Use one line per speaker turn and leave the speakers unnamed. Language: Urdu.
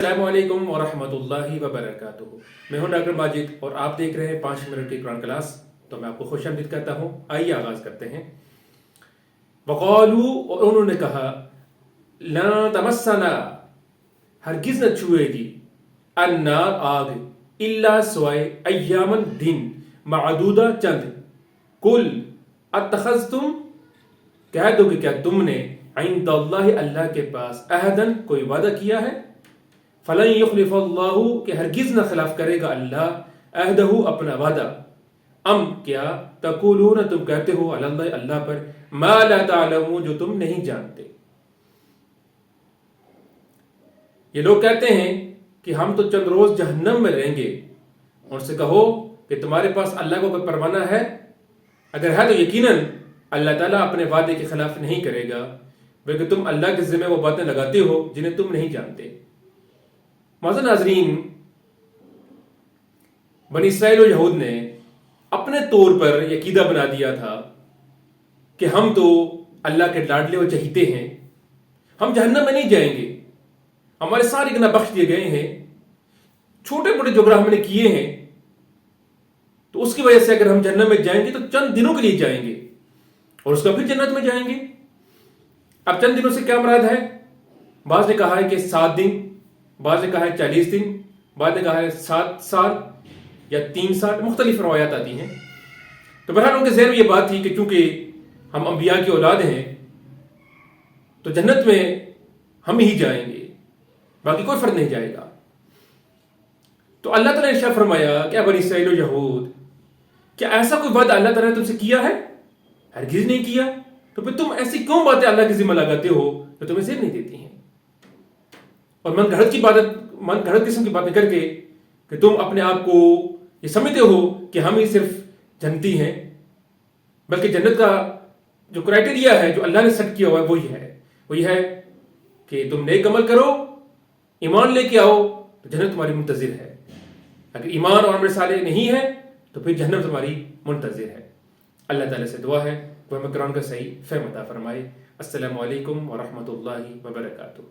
السلام علیکم ورحمۃ اللہ وبرکاتہ۔ میں ہوں ڈاکٹر ماجد اور آپ دیکھ رہے ہیں 5 منٹ کی قرآن کلاس۔ تو میں آپ کو خوش آمدید کہتا ہوں۔ آئیے آغاز کرتے ہیں۔ وقالو، اور انہوں نے کہا، لا تمسنا، ہرگز نہ چھوئے گی، النار، آگ، الا سوائے، ایامن، دن، معدودہ، چند، کل اتخذتم، کہہ دو کہ کیا تم نے، عند اللہ، اللہ کے پاس، عہدن، کوئی وعدہ کیا ہے، فلن یخلف اللہ، کہ ہرگز نہ خلاف کرے گا اللہ عہدہ، اپنا وعدہ، ام، کیا، تقولون، تم کہتے ہو، علی اللہ، اللہ پر، ما لا تعلمون، جو تم نہیں جانتے۔ یہ لوگ کہتے ہیں کہ ہم تو چند روز جہنم میں رہیں گے، اور سے کہو کہ تمہارے پاس اللہ کو کوئی پروانہ ہے؟ اگر ہے تو یقیناً اللہ تعالیٰ اپنے وعدے کے خلاف نہیں کرے گا، بلکہ تم اللہ کے ذمہ وہ باتیں لگاتے ہو جنہیں تم نہیں جانتے۔ معزز ناظرین، بنی اسرائیل و یہود نے اپنے طور پر یہ عقیدہ بنا دیا تھا کہ ہم تو اللہ کے لاڈلے و چہیتے ہیں، ہم جہنم میں نہیں جائیں گے، ہمارے سارے گناہ بخش دیے گئے ہیں، چھوٹے موٹے جو گناہ ہم نے کیے ہیں تو اس کی وجہ سے اگر ہم جہنم میں جائیں گے تو چند دنوں کے لیے جائیں گے اور اس کا پھر جنت میں جائیں گے۔ اب چند دنوں سے کیا مراد ہے؟ بعض نے کہا ہے کہ 7 دن، بعض نے کہا ہے 40 دن، بعض نے کہا ہے 7 سال یا 3 سال، مختلف روایات آتی ہیں۔ تو بہرحال ان کے ذہن میں یہ بات تھی کہ چونکہ ہم انبیاء کی اولاد ہیں تو جنت میں ہم ہی جائیں گے، باقی کوئی فرد نہیں جائے گا۔ تو اللہ تعالیٰ نے ارشاد فرمایا کہ اے بنی اسرائیل و یہود، کیا ایسا کوئی وعدہ اللہ تعالیٰ نے تم سے کیا ہے؟ ہرگز نہیں کیا، تو پھر تم ایسی کیوں باتیں اللہ کے ذمہ لگاتے ہو جو تمہیں زیر نہیں دیتی ہیں، اور من گھڑت قسم کی باتیں کر کے کہ تم اپنے آپ کو یہ سمجھتے ہو کہ ہم ہی صرف جنتی ہیں، بلکہ جنت کا جو کرائٹیریا ہے جو اللہ نے سیٹ کیا ہوا ہے وہی ہے کہ تم نیک عمل کرو، ایمان لے کے آؤ تو جنت تمہاری منتظر ہے، اگر ایمان اور عمل صالح نہیں ہے تو پھر جہنم تمہاری منتظر ہے۔ اللہ تعالیٰ سے دعا ہے وہ ہمیں قرآن کا صحیح فہم عطا فرمائے۔ السلام علیکم ورحمۃ اللہ وبرکاتہ۔